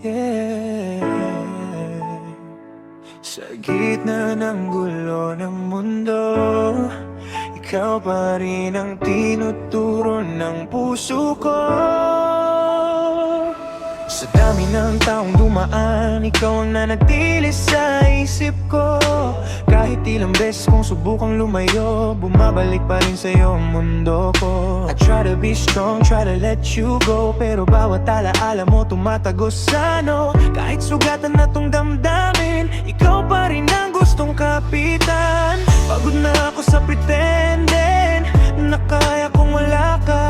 yeah. Sa gitna ng gulo ng mundo, ikaw pa rin ang tinuturo ng puso ko. Sa dami ng taong dumaan, ikaw ang nanatili sa isip ko. Kahit ilang beses kong subukang lumayo, bumabalik pa rin sa'yo ang mundo ko. I try to be strong, try to let you go, pero bawat alaala mo tumatagos sa no. Kahit sugatan na tong damdamin, ikaw pa rin ang gustong kapitan. Pagod na ako sa pretending na kaya kong wala ka.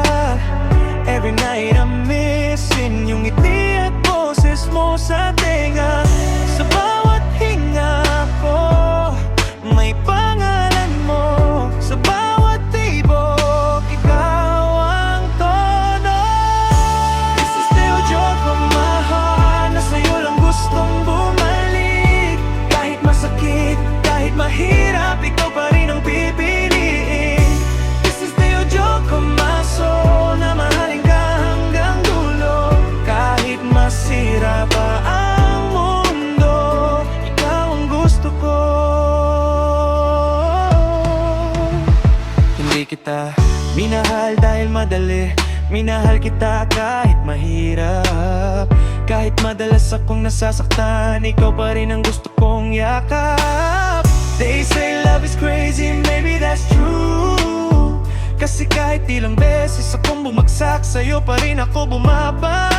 Every night I'm missing yung ngiti at boses mo sa tenga. Sa bawat hinga ko, may pangalan mo. Sa bawat tibok, ikaw ang tono. This is still a joke from my heart, na sa'yo lang gustong bumalik. Kahit masakit, kahit mahirap, ikaw pa rin ang pipiliin. This is still a joke from my soul, na mahalin ka hanggang dulo. Kahit masira pa ang mundo, ikaw ang gusto ko. Hindi kita minahal dahil madali, minahal kita kahit mahirap. Kahit madalas akong nasasaktan, ikaw pa rin ang gusto kong yakap. They say love is crazy, maybe that's true. Kasi kahit ilang beses akong bumagsak, sa'yo pa rin ako bumaba.